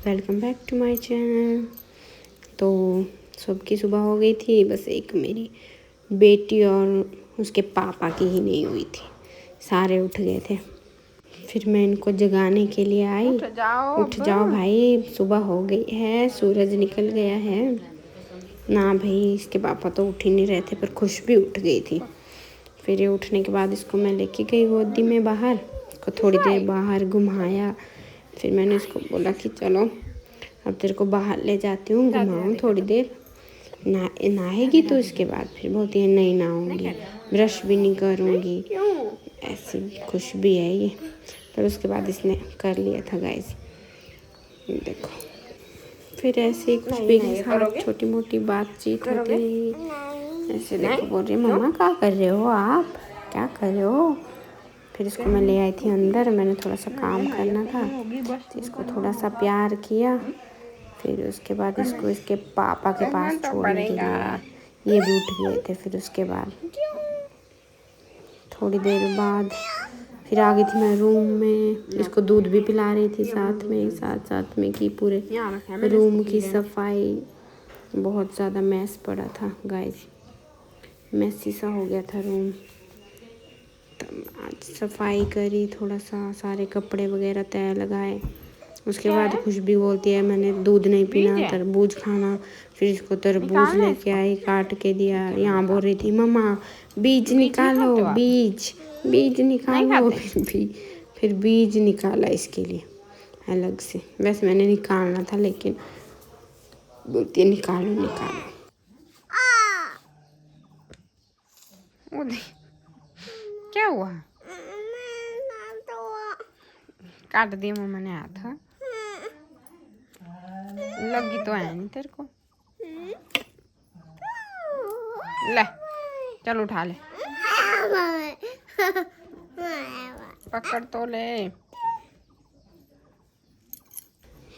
Welcome back to my channel. तो सबकी सुबह हो गई थी, बस एक मेरी बेटी और उसके पापा की ही नहीं हुई थी। सारे उठ गए थे। फिर मैं इनको जगाने के लिए आई। उठ जाओ भाई, सुबह हो गई है, सूरज निकल गया है ना। भाई इसके पापा तो उठ ही नहीं रहे थे, पर खुश भी उठ गई थी। फिर ये उठने के बाद इसको मैं लेके गई गोदी में बाहर, इसको थोड़ी देर बाहर घुमाया। फिर मैंने इसको बोला कि चलो अब तेरे को बाहर ले जाती हूँ, घुमाऊँ थोड़ी देर। नहाएगी तो इसके बाद फिर बोलती है नहीं नहाऊंगी, ब्रश भी नहीं करूँगी। ऐसी खुश भी है ये। पर उसके बाद इसने कर लिया था गाइस, देखो। फिर ऐसे कुछ भी के साथ छोटी मोटी बातचीत होती रही। ऐसे देखो बोल रही मम्मा क्या कर रहे हो आप, क्या कर रहे हो। फिर इसको मैं ले आई थी अंदर, मैंने थोड़ा सा काम करना था तो इसको थोड़ा सा प्यार किया। फिर उसके बाद इसको इसके पापा के पास छोड़ने के लिए ये भी उठ गए थे। फिर उसके बाद थोड़ी देर बाद फिर आ गई थी मैं रूम में, इसको दूध भी पिला रही थी साथ में कि पूरे रूम की सफाई। बहुत ज़्यादा मैस पड़ा था गाइस, मैसी सा हो गया था रूम। आज सफाई करी, थोड़ा सा सारे कपड़े वगैरह तय लगाए। उसके बाद खुश भी बोलती है मैंने दूध नहीं पीना, तरबूज खाना। फिर इसको तरबूज लेके आई, काट के दिया। यहाँ बोल रही थी मम्मा बीज निकालो, बीज निकालो। फिर बीज निकाला इसके लिए अलग से। वैसे मैंने निकालना था लेकिन बोलती है निकालो। क्या हुआ? काट दिया मम्मा ने हाथ। लगी तो है नहीं तेरे को। ले चल उठा ले, पकड़ तो ले।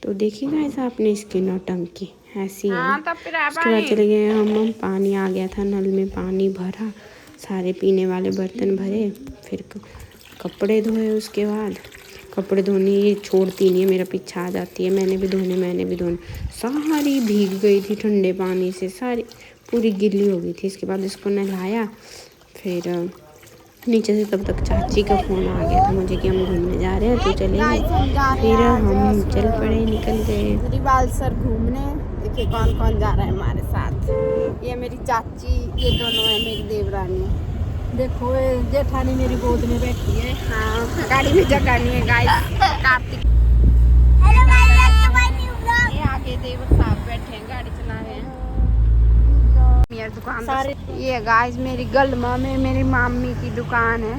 तो देखिए गाइस आपने इसकी नौटंकी ऐसी है। उसके बाद चले गए हम पानी आ गया था, नल में पानी भरा, सारे पीने वाले बर्तन भरे। फिर कपड़े धोए। उसके बाद कपड़े धोने ये छोड़ती नहीं है, मेरा पीछा आ जाती है। मैंने भी धोने सारी भीग गई थी ठंडे पानी से, सारी पूरी गिल्ली हो गई थी। इसके बाद इसको नहलाया। फिर नीचे से तब तक चाची का फ़ोन आ गया था मुझे कि हम घूमने जा रहे हैं तो चलेंगे। फिर हम चल पड़े, निकल गए रिवालसर घूमने। देखिए कौन कौन जा रहा है हमारे साथ। ये मेरी चाची, ये दोनों है मेरी देवरानी। देखो जेठानी मेरी गोद में बैठी है। हाँ गाड़ी में जगह नहीं है गाइस। कार्तिक ये आगे देवर साहब बैठे हैं, गाड़ी चला रहे हैं। मेरी दुकान सारे ये गाइस मेरी गलमा में मेरी मामी की दुकान है।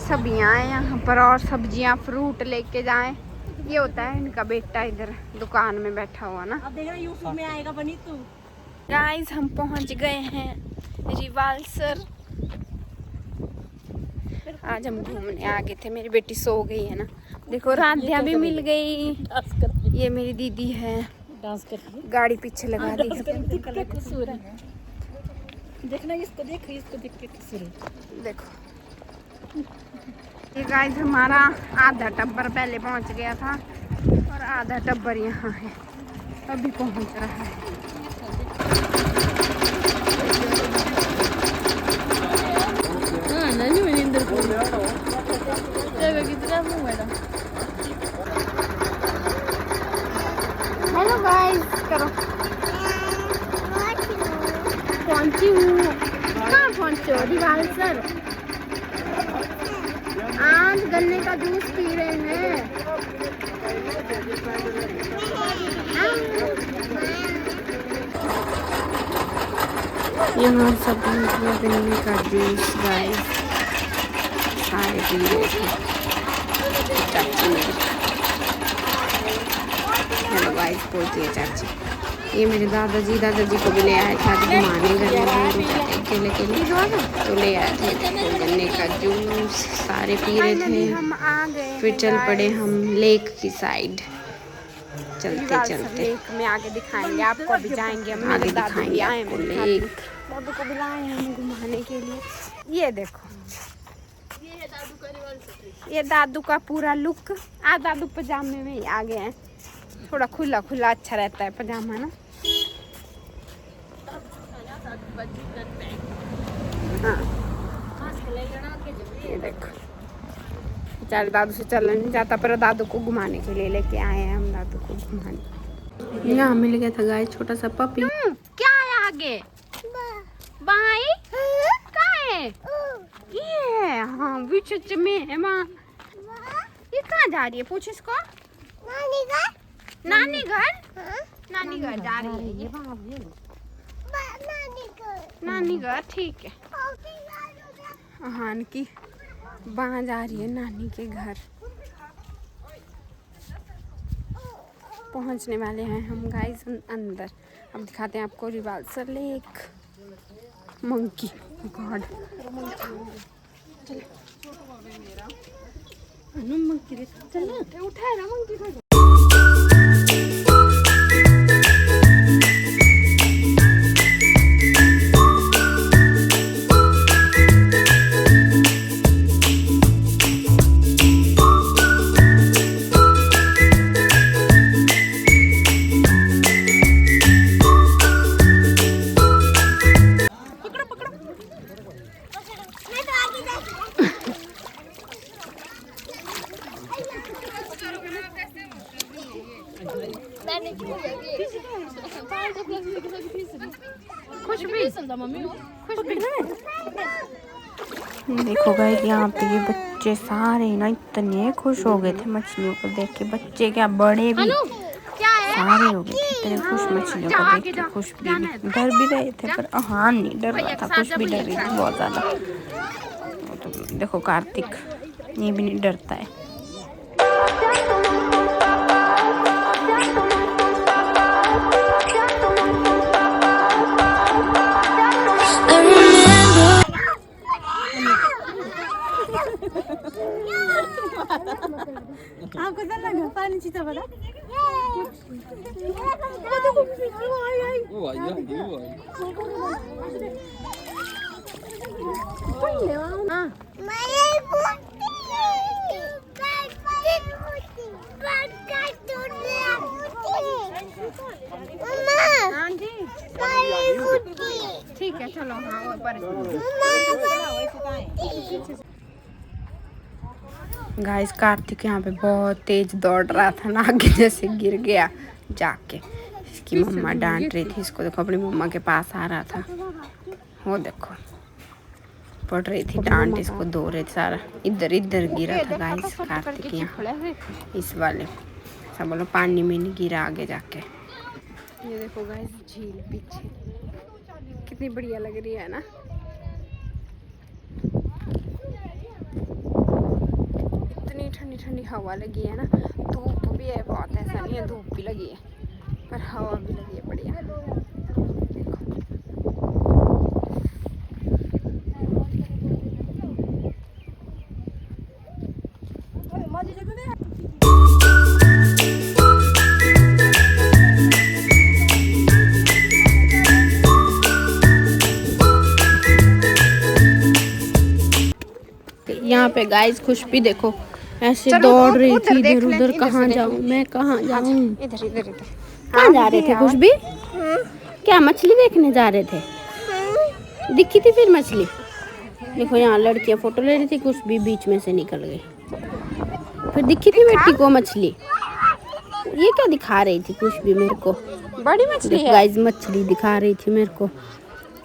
सब्जियां हैं यहाँ पर और सब्जियां फ्रूट लेके जाएं। ये होता है इनका बेटा इधर दुकान में बैठा हुआ ना। अब देखना यूट्यूब में आएगा बनी तू। गाइस हम पहुंच गए हैं रिवालसर। आज हम घूमने आ गए थे, मेरी बेटी सो गई है ना। देखो राधिया भी मिल गई। ये मेरी दीदी है, डांस करती है। गाड़ी पीछे लगा दी है। देखना इसको देख के देखो। ये गाइस हमारा आधा टब्बर पहले पहुंच गया था और आधा टब्बर यहाँ है, अभी पहुंच रहा है। हेलो गाइस करो। पहुंची हूँ। कहाँ पहुंचे हो? रिवालसर। आज गन्ने का जूस पी रहे हैं। यहाँ सब गन्ने का जूस गाइस सारे पी रहे थे। चाची मेरी, हेलो गाइस बोलती है चाची। ये मेरे दादाजी को भी ले आए थे आज घुमाने गन्ने के लिए तो ले आए थे गन्ने का जूस। सारे पी रहे थे। हम आ गए। फिर चल पड़े हम लेक की साइड। चलते लेक में आगे दिखाएंगे आपको, अभी जाएंगे हम आगे दिखाएंगे आपको लेक। दादू को बुलाए हम घुमाने के लिए। ये देखो ये दादू का पूरा लुक। दादू पजामे में ही आ गए हैं। थोड़ा खुला खुला अच्छा रहता है पजामा ना। हाँ ये देखो बेचारे दादू से चलना नहीं जाता, पर दादू को घुमाने के लिए लेके आए हैं हम दादू को घुमाने। यहाँ मिल गया था गाइस छोटा सा पपी। क्या है आगे बाई कहाँ है ये? हाँ बीच में है माँ। ये कहाँ जा रही है पूछ इसको। नानी घर। नानी घर जा रही है ये। नानी घर ठीक है। हाँ की वहाँ जा रही है नानी के घर। पहुँचने वाले हैं हम गाइस अंदर। अब दिखाते हैं आपको Rewalsar lake. Monkey God monkey उठाए ना मंकी को। देखो गाइस यहाँ पे ये बच्चे सारे ना इतने खुश हो गए थे मछलियों को देख के। बच्चे क्या बड़े भी सारे हो गए थे इतने खुश मछलियों को देख के। खुश भी डर भी रहे थे, पर हाँ नहीं डर रहा था, खुश भी डर रही थी बहुत ज्यादा। तो देखो कार्तिक ये भी नहीं डरता है। आपको तो लगा पानी चीता बड़ा। ठीक है चलो। हाँ गाइस कार्तिक यहाँ पे बहुत तेज दौड़ रहा था ना, आगे जैसे गिर गया जाके। इसकी मम्मा डांट रही थी इसको। देखो अपनी मम्मा के पास आ रहा था, वो देखो पड़ रही थी डांट इसको, दो रहे सारा इधर इधर गिरा था गाइस कार्तिक यहाँ इस वाले सब बोलो पानी में नहीं गिरा आगे जाके। ये देखो गाइस झील पीछे कितनी बढ़िया लग रही है ना। इतनी ठंडी ठंडी हवा लगी है ना। धूप भी है बहुत, ऐसा नहीं है धूप भी लगी है, पर हवा भी लगी है बढ़िया। यहाँ पे गाइस खुश भी देखो ऐसे दौड़ रही थी इधर उधर। कहाँ जाऊँ मैं, कहाँ जाऊँ। इधर इधर इधर कहाँ जा रहे थे खुश भी? क्या मछली देखने जा रहे थे? दिखी थी फिर मछली? देखो यहाँ लड़कियाँ फोटो ले रही थी, कुछ भी बीच में से निकल गई। फिर दिखी थी बेटी को मछली। ये क्या दिखा रही थी कुछ भी मेरे को? बड़ी मछली है गाइस, मछली दिखा रही थी मेरे को।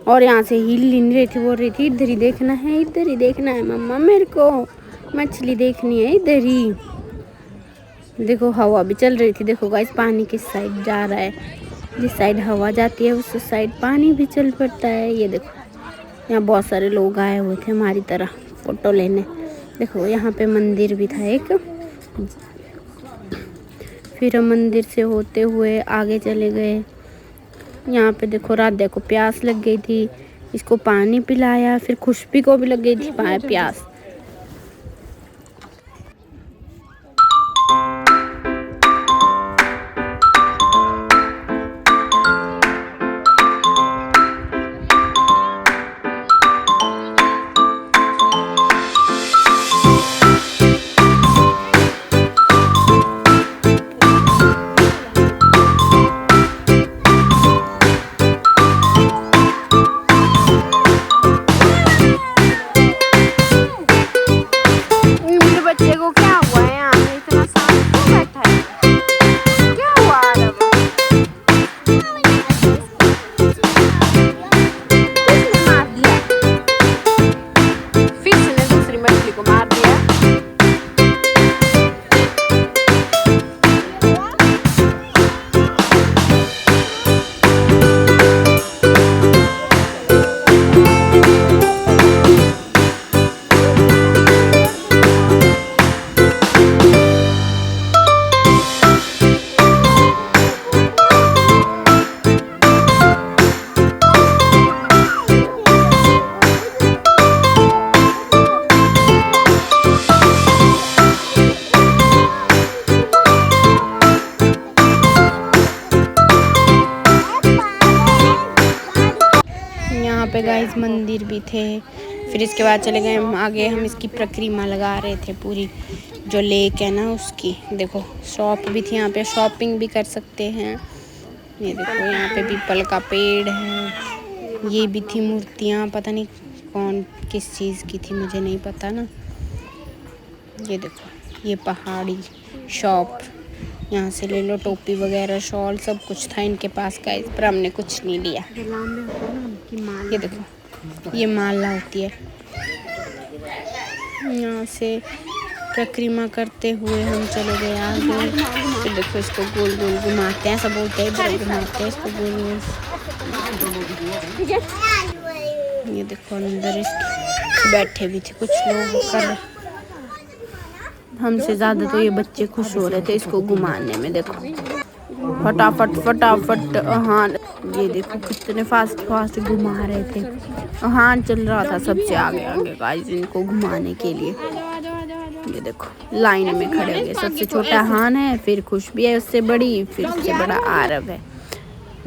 और यहाँ से हिल नहीं रही थी, बोल रही थी इधर ही देखना है, इधर ही देखना है मम्मा, मेरे को मछली देखनी है इधर ही। देखो हवा भी चल रही थी। देखो गाइस पानी किस साइड जा रहा है, जिस साइड हवा जाती है उस साइड पानी भी चल पड़ता है। ये देखो यहाँ बहुत सारे लोग आए हुए थे हमारी तरह फोटो लेने। देखो यहाँ पे मंदिर भी था एक। फिर हम मंदिर से होते हुए आगे चले गए। यहाँ पे देखो राधा को प्यास लग गई थी, इसको पानी पिलाया। फिर खुशबी को भी लग गई थी प्यास। पे गाइस मंदिर भी थे। फिर इसके बाद चले गए हम आगे, हम इसकी परिक्रमा लगा रहे थे पूरी, जो लेक है ना उसकी। देखो शॉप भी थी यहाँ पे, शॉपिंग भी कर सकते हैं। ये देखो यहाँ पे पीपल का पेड़ है। ये भी थी मूर्तियाँ, पता नहीं कौन किस चीज़ की थी, मुझे नहीं पता ना। ये देखो ये पहाड़ी शॉप, यहाँ से ले लो टोपी वगैरह, शॉल सब कुछ था इनके पास गाइस, पर हमने कुछ नहीं लिया। ये देखो ये माला होती है। यहाँ से परिक्रमा करते हुए हम चले गए आगे। फिर देखो इसको गोल गोल घुमाते हैं, ऐसा बोलते हैं, इधर घुमाते हैं इसको गोल गोल। ये देखो अंदर इसके बैठे भी थे कुछ लोग कर, हमसे ज़्यादा तो ये बच्चे खुश हो रहे थे इसको घुमाने में। देखो फटाफट फटाफट। हाँ ये देखो कितने फास्ट फास्ट घुमा रहे थे। हाँ चल रहा था सबसे आगे आगे गाइस इनको घुमाने के लिए। ये देखो लाइन में खड़े हो गए। सबसे छोटा हान है, फिर खुशबी है उससे बड़ी, फिर उससे बड़ा आरव है।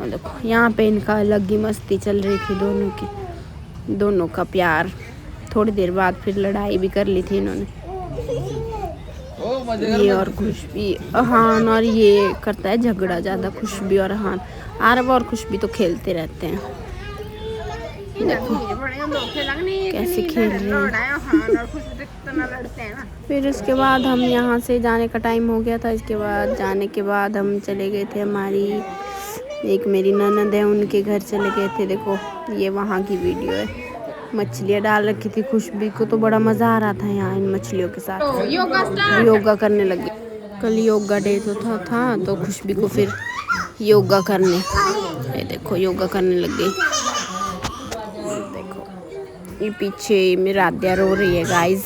और देखो यहाँ पे इनका अलग ही मस्ती चल रही थी, दोनों का प्यार। थोड़ी देर बाद फिर लड़ाई भी कर ली थी इन्होंने, ये और खुशबी। हान और ये करता है झगड़ा ज़्यादा, खुशबी और हान। आरव और खुशबी तो खेलते रहते हैं। देखो कैसे खेल रहे हैं। फिर उसके बाद हम यहाँ से जाने का टाइम हो गया था। इसके बाद जाने के बाद हम चले गए थे, हमारी एक मेरी ननद है उनके घर चले गए थे। देखो ये वहाँ की वीडियो है। मछलियाँ डाल रखी थी खुशबी को, तो बड़ा मज़ा आ रहा था यहाँ इन मछलियों के साथ। योगा करने लगे। कल योगा डे तो था तो खुशबी को फिर योगा करने, ये देखो योगा करने लग गई। देखो ये पीछे मेरा आद्या रो रही है गाइस।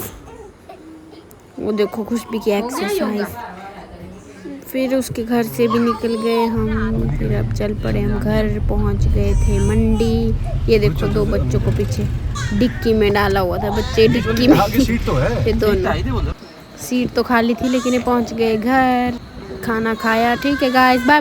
वो देखो खुशबी की एक्सरसाइज। फिर उसके घर से भी निकल गए हम। फिर अब चल पड़े, हम घर पहुंच गए थे मंडी। ये देखो दो बच्चों को पीछे डिक्की में डाला हुआ था, बच्चे डिक्की में। ये दोनों सीट तो खाली थी, लेकिन ये पहुंच गए घर, खाना खाया। ठीक है गाइस, बाय बाय।